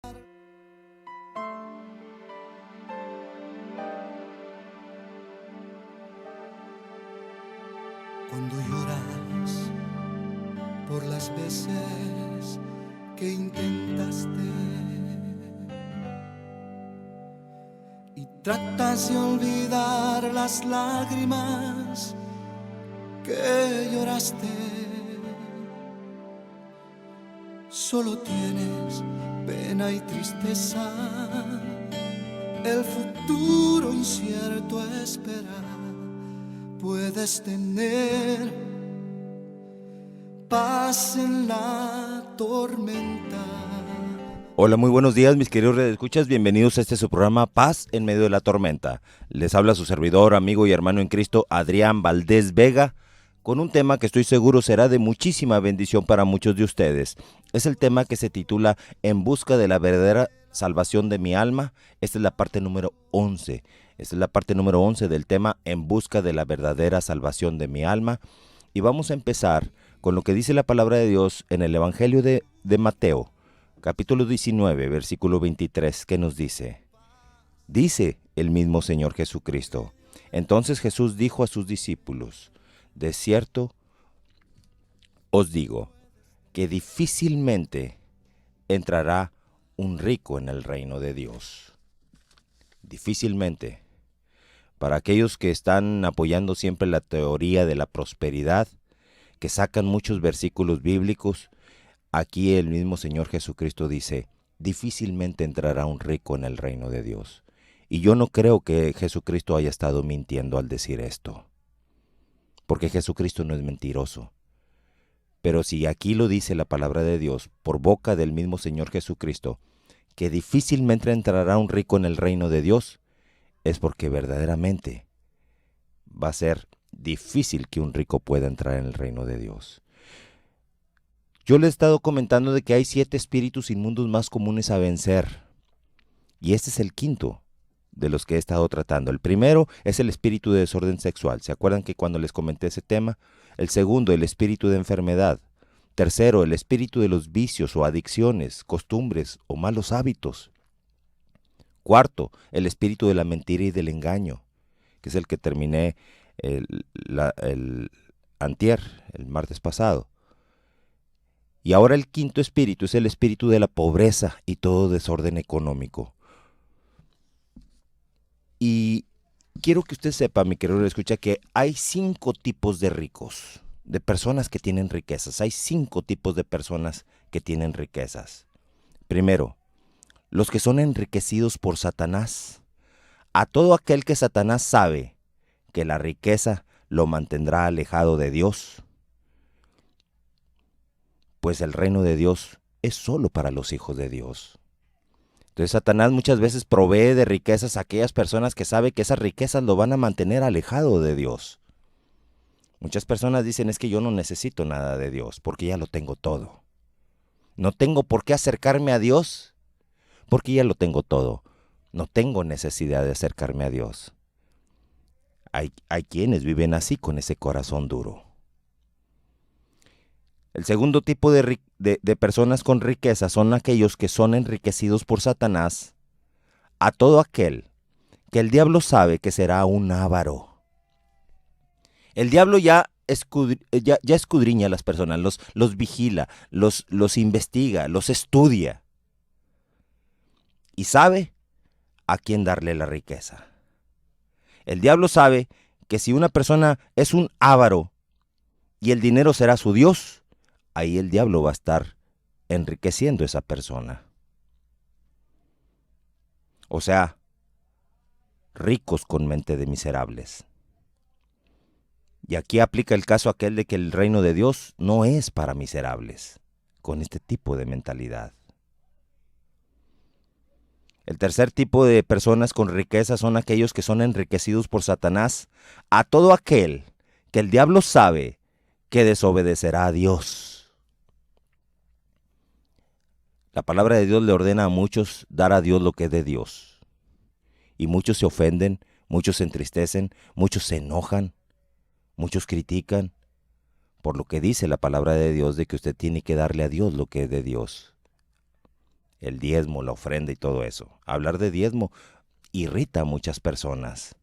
Cuando lloras por las veces que intentaste y tratas de olvidar las lágrimas que lloraste, solo tienes pena y tristeza, el futuro incierto espera. Puedes tener paz en la tormenta. Hola, muy buenos días, mis queridos redescuchas. Bienvenidos a este su programa Paz en medio de la tormenta. Les habla su servidor, amigo y hermano en Cristo, Adrián Valdés Vega, con un tema que estoy seguro será de muchísima bendición para muchos de ustedes. Es el tema que se titula En busca de la verdadera salvación de mi alma. Esta es la parte número 11. Esta es la parte número 11 del tema En busca de la verdadera salvación de mi alma. Y vamos a empezar con lo que dice la palabra de Dios en el Evangelio de Mateo, capítulo 19, versículo 23, que nos dice: Dice el mismo Señor Jesucristo. Entonces Jesús dijo a sus discípulos: De cierto os digo que difícilmente entrará un rico en el reino de Dios. Difícilmente. Para aquellos que están apoyando siempre la teoría de la prosperidad, que sacan muchos versículos bíblicos, aquí el mismo Señor Jesucristo dice: difícilmente entrará un rico en el reino de Dios. Y yo no creo que Jesucristo haya estado mintiendo al decir esto, porque Jesucristo no es mentiroso. Pero si aquí lo dice la palabra de Dios por boca del mismo Señor Jesucristo, que difícilmente entrará un rico en el reino de Dios, es porque verdaderamente va a ser difícil que un rico pueda entrar en el reino de Dios. Yo le he estado comentando de que hay 7 espíritus inmundos más comunes a vencer, y este es el quinto de los que he estado tratando. El primero es el espíritu de desorden sexual. ¿Se acuerdan que cuando les comenté ese tema? El segundo, el espíritu de enfermedad. Tercero, el espíritu de los vicios o adicciones, costumbres o malos hábitos. Cuarto, el espíritu de la mentira y del engaño, que es el que terminé el martes pasado. Y ahora el quinto espíritu es el espíritu de la pobreza y todo desorden económico. Y quiero que usted sepa, mi querido escucha, que hay 5 tipos de ricos, de personas que tienen riquezas. Hay 5 tipos de personas que tienen riquezas. Primero, los que son enriquecidos por Satanás. A todo aquel que Satanás sabe que la riqueza lo mantendrá alejado de Dios, pues el reino de Dios es solo para los hijos de Dios. Entonces Satanás muchas veces provee de riquezas a aquellas personas que sabe que esas riquezas lo van a mantener alejado de Dios. Muchas personas dicen: es que yo no necesito nada de Dios porque ya lo tengo todo. No tengo por qué acercarme a Dios porque ya lo tengo todo. No tengo necesidad de acercarme a Dios. Hay quienes viven así, con ese corazón duro. El segundo tipo de personas con riqueza son aquellos que son enriquecidos por Satanás. A todo aquel que el diablo sabe que será un avaro. El diablo ya escudriña a las personas, los vigila, los investiga, los estudia. Y sabe a quién darle la riqueza. El diablo sabe que si una persona es un avaro y el dinero será su Dios, ahí el diablo va a estar enriqueciendo a esa persona. O sea, ricos con mente de miserables. Y aquí aplica el caso aquel de que el reino de Dios no es para miserables, con este tipo de mentalidad. El tercer tipo de personas con riqueza son aquellos que son enriquecidos por Satanás. A todo aquel que el diablo sabe que desobedecerá a Dios. La palabra de Dios le ordena a muchos dar a Dios lo que es de Dios. Y muchos se ofenden, muchos se entristecen, muchos se enojan, muchos critican por lo que dice la palabra de Dios de que usted tiene que darle a Dios lo que es de Dios. el diezmo, la ofrenda y todo eso. Hablar de diezmo irrita a muchas personas.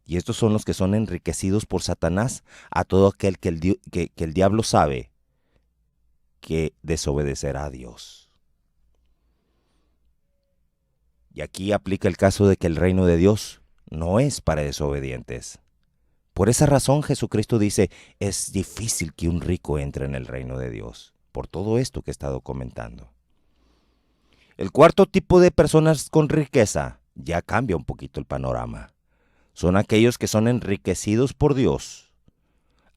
Y estos son los que son enriquecidos por Satanás, a todo aquel que el diablo sabe que desobedecerá a Dios. Y aquí aplica el caso de que el reino de Dios no es para desobedientes. Por esa razón Jesucristo dice, es difícil que un rico entre en el reino de Dios, por todo esto que he estado comentando. El cuarto tipo de personas con riqueza ya cambia un poquito el panorama. Son aquellos que son enriquecidos por Dios,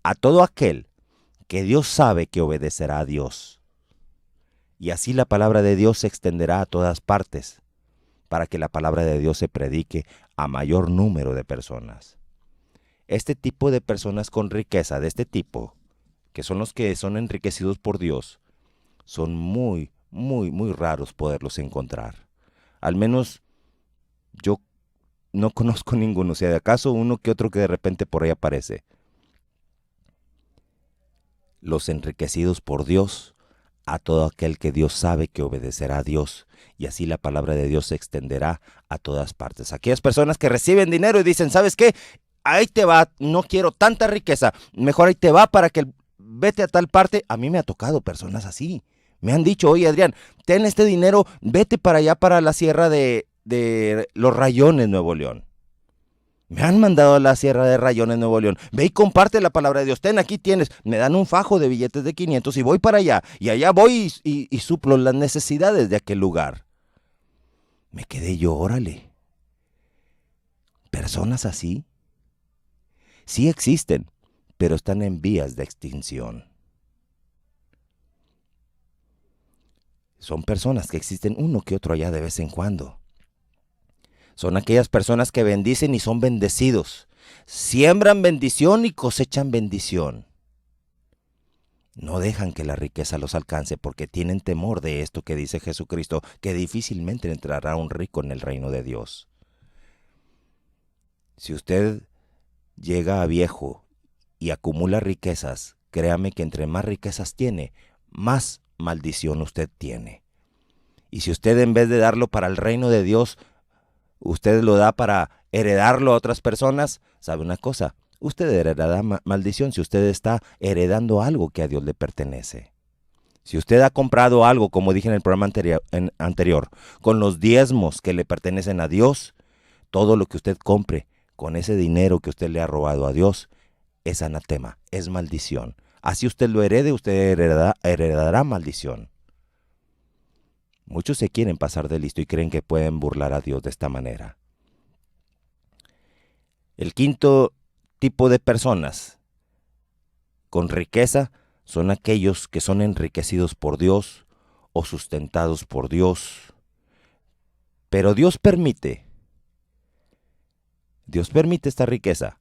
a todo aquel que Dios sabe que obedecerá a Dios. Y así la palabra de Dios se extenderá a todas partes, para que la palabra de Dios se predique a mayor número de personas. Este tipo de personas con riqueza, de este tipo, que son los que son enriquecidos por Dios, son muy, muy, muy raros poderlos encontrar. Al menos yo no conozco ninguno, o sea, de acaso uno que otro que de repente por ahí aparece. Los enriquecidos por Dios, a todo aquel que Dios sabe que obedecerá a Dios, y así la palabra de Dios se extenderá a todas partes. Aquellas personas que reciben dinero y dicen, ¿sabes qué? Ahí te va, no quiero tanta riqueza, mejor ahí te va para que vete a tal parte. A mí me ha tocado personas así. Me han dicho, oye Adrián, ten este dinero, vete para allá, para la sierra de Los Rayones, Nuevo León. Me han mandado a la sierra de Rayones, Nuevo León. Ve y comparte la palabra de Dios. Ten, aquí tienes. Me dan un fajo de billetes de 500 y voy para allá. Y allá voy y suplo las necesidades de aquel lugar. Me quedé yo, órale. ¿Personas así? Sí existen, pero están en vías de extinción. Son personas que existen uno que otro allá de vez en cuando. Son aquellas personas que bendicen y son bendecidos. Siembran bendición y cosechan bendición. No dejan que la riqueza los alcance porque tienen temor de esto que dice Jesucristo, que difícilmente entrará un rico en el reino de Dios. Si usted llega a viejo y acumula riquezas, créame que entre más riquezas tiene, más maldición usted tiene. Y si usted en vez de darlo para el reino de Dios, usted lo da para heredarlo a otras personas, ¿sabe una cosa? Usted heredará maldición si usted está heredando algo que a Dios le pertenece. Si usted ha comprado algo, como dije en el programa anterior, con los diezmos que le pertenecen a Dios, todo lo que usted compre con ese dinero que usted le ha robado a Dios, es anatema, es maldición. Así usted lo herede, usted heredará maldición. Muchos se quieren pasar de listo y creen que pueden burlar a Dios de esta manera. El quinto tipo de personas con riqueza son aquellos que son enriquecidos por Dios o sustentados por Dios. Pero Dios permite esta riqueza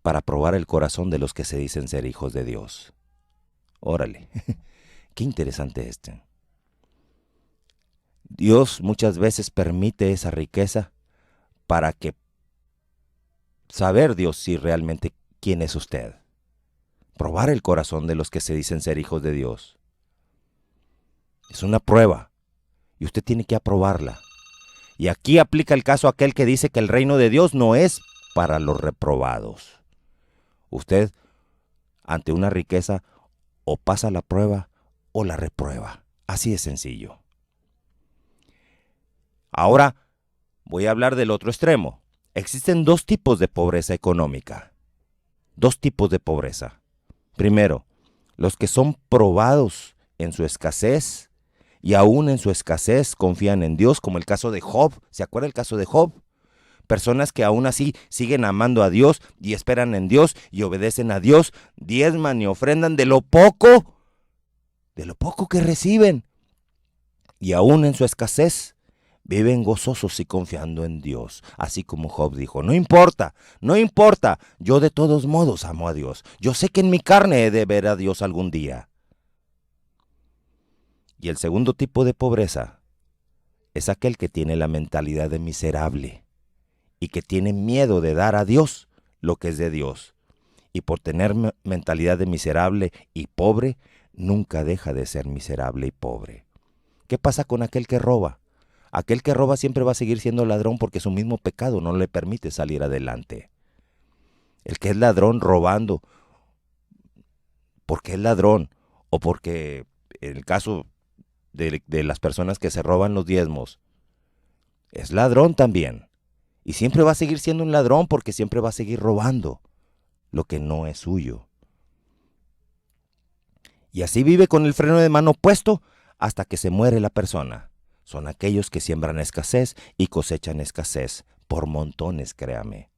para probar el corazón de los que se dicen ser hijos de Dios. Órale, qué interesante este. Dios muchas veces permite esa riqueza para que saber Dios si realmente quién es usted. Probar el corazón de los que se dicen ser hijos de Dios. Es una prueba y usted tiene que aprobarla. Y aquí aplica el caso aquel que dice que el reino de Dios no es para los reprobados. Usted, ante una riqueza, o pasa la prueba o la reprueba. Así de sencillo. Ahora voy a hablar del otro extremo. Existen dos tipos de pobreza económica. Dos tipos de pobreza. Primero, los que son probados en su escasez y aún en su escasez confían en Dios, como el caso de Job. ¿Se acuerda el caso de Job? Personas que aún así siguen amando a Dios y esperan en Dios y obedecen a Dios, diezman y ofrendan de lo poco que reciben. Y aún en su escasez, viven gozosos y confiando en Dios. Así como Job dijo, no importa, yo de todos modos amo a Dios. Yo sé que en mi carne he de ver a Dios algún día. Y el segundo tipo de pobreza es aquel que tiene la mentalidad de miserable y que tiene miedo de dar a Dios lo que es de Dios. Y por tener mentalidad de miserable y pobre, nunca deja de ser miserable y pobre. ¿Qué pasa con aquel que roba? Aquel que roba siempre va a seguir siendo ladrón porque su mismo pecado no le permite salir adelante. El que es ladrón robando, porque es ladrón, o porque en el caso de las personas que se roban los diezmos, es ladrón también. Y siempre va a seguir siendo un ladrón porque siempre va a seguir robando lo que no es suyo. Y así vive con el freno de mano puesto hasta que se muere la persona. Son aquellos que siembran escasez y cosechan escasez, por montones, créame.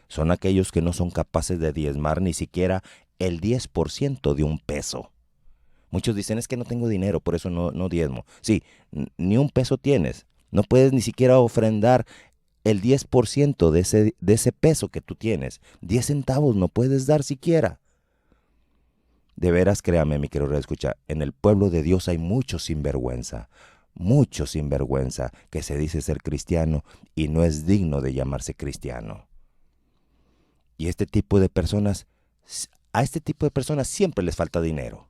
Son aquellos que no son capaces de diezmar ni siquiera el 10% de un peso. Muchos dicen, es que no tengo dinero, por eso no diezmo. Sí, ni un peso tienes. No puedes ni siquiera ofrendar el 10% de ese peso que tú tienes. 10 centavos no puedes dar siquiera. De veras, créame, mi querido escucha, en el pueblo de Dios hay mucho sinvergüenza que se dice ser cristiano y no es digno de llamarse cristiano. Y a este tipo de personas siempre les falta dinero.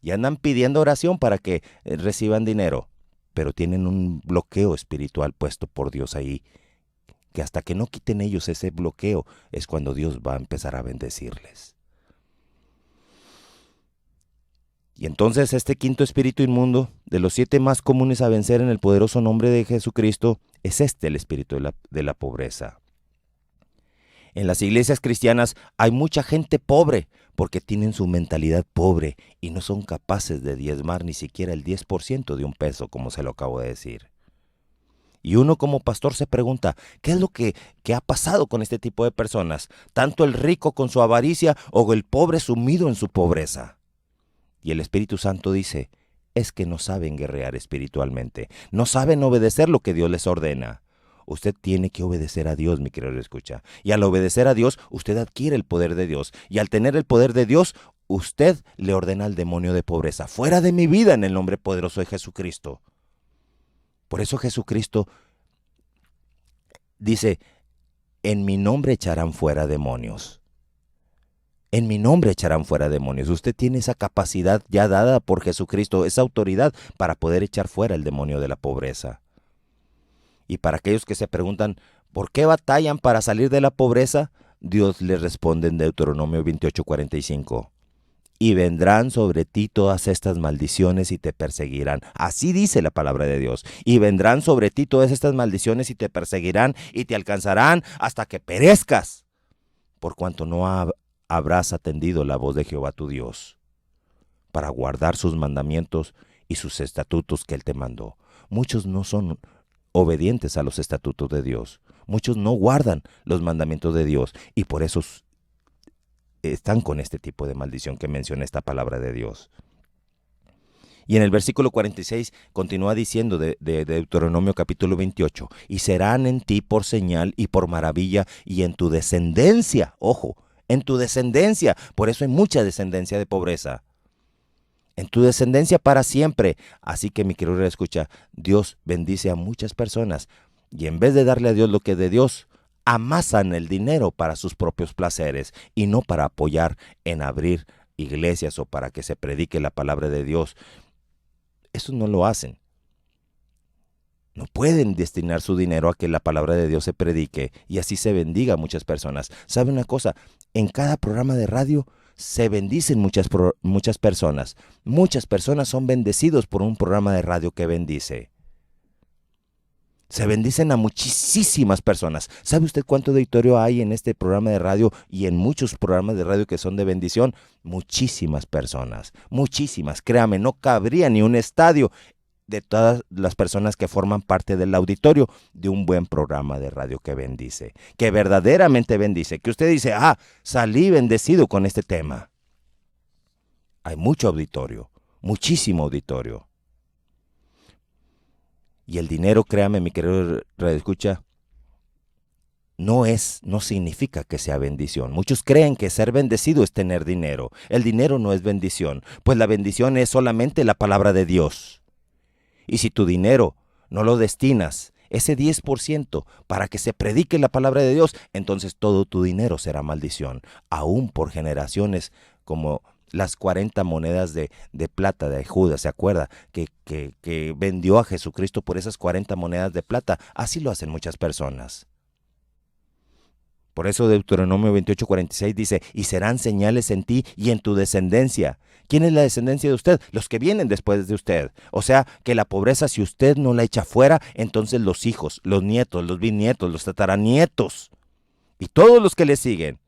Y andan pidiendo oración para que reciban dinero, pero tienen un bloqueo espiritual puesto por Dios ahí, que hasta que no quiten ellos ese bloqueo es cuando Dios va a empezar a bendecirles. Y entonces este quinto espíritu inmundo, de los 7 más comunes a vencer en el poderoso nombre de Jesucristo, es el espíritu de la pobreza. En las iglesias cristianas hay mucha gente pobre porque tienen su mentalidad pobre y no son capaces de diezmar ni siquiera el 10% de un peso, como se lo acabo de decir. Y uno como pastor se pregunta, ¿qué es lo que ha pasado con este tipo de personas? ¿Tanto el rico con su avaricia o el pobre sumido en su pobreza? Y el Espíritu Santo dice, es que no saben guerrear espiritualmente, no saben obedecer lo que Dios les ordena. Usted tiene que obedecer a Dios, mi querido escucha. Y al obedecer a Dios, usted adquiere el poder de Dios. Y al tener el poder de Dios, usted le ordena al demonio de pobreza, fuera de mi vida en el nombre poderoso de Jesucristo. Por eso Jesucristo dice, en mi nombre echarán fuera demonios. En mi nombre echarán fuera demonios. Usted tiene esa capacidad ya dada por Jesucristo, esa autoridad para poder echar fuera el demonio de la pobreza. Y para aquellos que se preguntan, ¿por qué batallan para salir de la pobreza? Dios les responde en Deuteronomio 28:45. Y vendrán sobre ti todas estas maldiciones y te perseguirán. Así dice la palabra de Dios. Y vendrán sobre ti todas estas maldiciones y te perseguirán y te alcanzarán hasta que perezcas, por cuanto no habrás atendido la voz de Jehová tu Dios, para guardar sus mandamientos y sus estatutos que Él te mandó. Muchos no son obedientes a los estatutos de Dios. Muchos no guardan los mandamientos de Dios y por eso están con este tipo de maldición que menciona esta palabra de Dios. Y en el versículo 46 continúa diciendo de Deuteronomio capítulo 28, y serán en ti por señal y por maravilla y en tu descendencia, ojo, en tu descendencia, por eso hay mucha descendencia de pobreza, en tu descendencia para siempre. Así que mi querido escucha, Dios bendice a muchas personas y en vez de darle a Dios lo que es de Dios, amasan el dinero para sus propios placeres y no para apoyar en abrir iglesias o para que se predique la palabra de Dios. Eso no lo hacen. No pueden destinar su dinero a que la palabra de Dios se predique y así se bendiga a muchas personas. ¿Sabe una cosa? En cada programa de radio se bendicen muchas personas. Muchas personas son bendecidos por un programa de radio que bendice. Se bendicen a muchísimas personas. ¿Sabe usted cuánto auditorio hay en este programa de radio y en muchos programas de radio que son de bendición? Muchísimas personas, muchísimas. Créame, no cabría ni un estadio de todas las personas que forman parte del auditorio de un buen programa de radio que bendice, que verdaderamente bendice, que usted dice, salí bendecido con este tema. Hay mucho auditorio, muchísimo auditorio. Y el dinero, créame, mi querido radioescucha, no significa que sea bendición. Muchos creen que ser bendecido es tener dinero. El dinero no es bendición, pues la bendición es solamente la palabra de Dios. Y si tu dinero no lo destinas, ese 10% para que se predique la palabra de Dios, entonces todo tu dinero será maldición, aún por generaciones como las 40 monedas de plata de Judas, ¿se acuerda? Que vendió a Jesucristo por esas 40 monedas de plata. Así lo hacen muchas personas. Por eso Deuteronomio 28:46 dice, y serán señales en ti y en tu descendencia. ¿Quién es la descendencia de usted? Los que vienen después de usted. O sea, que la pobreza, si usted no la echa fuera, entonces los hijos, los nietos, los bisnietos, los tataranietos y todos los que le siguen,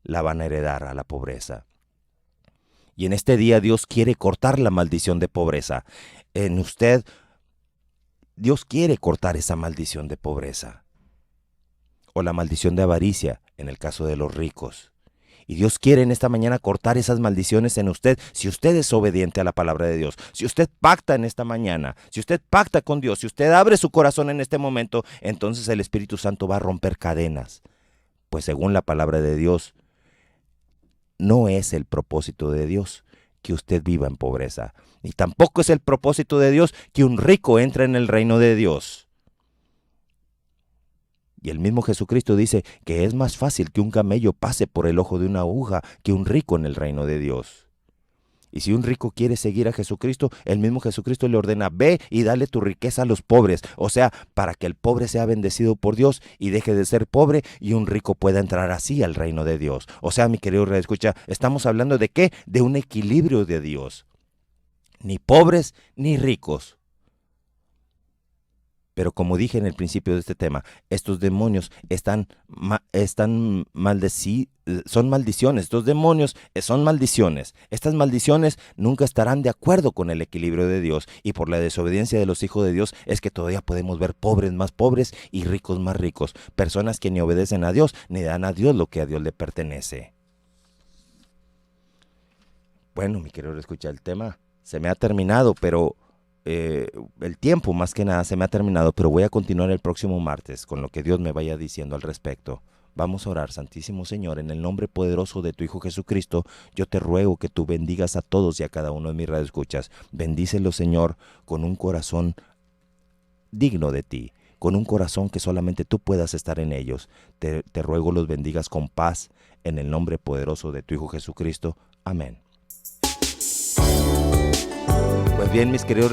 la van a heredar a la pobreza. Y en este día Dios quiere cortar la maldición de pobreza. En usted, Dios quiere cortar esa maldición de pobreza. O la maldición de avaricia, en el caso de los ricos. Y Dios quiere en esta mañana cortar esas maldiciones en usted, si usted es obediente a la palabra de Dios. Si usted pacta en esta mañana, si usted pacta con Dios, si usted abre su corazón en este momento, entonces el Espíritu Santo va a romper cadenas. Pues según la palabra de Dios, no es el propósito de Dios que usted viva en pobreza. Ni tampoco es el propósito de Dios que un rico entre en el reino de Dios. Y el mismo Jesucristo dice que es más fácil que un camello pase por el ojo de una aguja que un rico en el reino de Dios. Y si un rico quiere seguir a Jesucristo, el mismo Jesucristo le ordena, ve y dale tu riqueza a los pobres. O sea, para que el pobre sea bendecido por Dios y deje de ser pobre y un rico pueda entrar así al reino de Dios. O sea, mi querido redescucha, estamos hablando de ¿qué? De un equilibrio de Dios. Ni pobres ni ricos. Pero como dije en el principio de este tema, estos demonios son maldiciones. Estos demonios son maldiciones. Estas maldiciones nunca estarán de acuerdo con el equilibrio de Dios. Y por la desobediencia de los hijos de Dios es que todavía podemos ver pobres más pobres y ricos más ricos. Personas que ni obedecen a Dios ni dan a Dios lo que a Dios le pertenece. Bueno, mi querido escucha, el tema se me ha terminado, pero... el tiempo más que nada se me ha terminado, pero voy a continuar el próximo martes con lo que Dios me vaya diciendo al respecto. Vamos a orar. Santísimo Señor, en el nombre poderoso de tu Hijo Jesucristo, yo te ruego que tú bendigas a todos y a cada uno de mis radioescuchas. Bendícelos, Señor, con un corazón digno de ti, con un corazón que solamente tú puedas estar en ellos. Te ruego los bendigas con paz, en el nombre poderoso de tu Hijo Jesucristo. Amén. Pues bien, mis queridos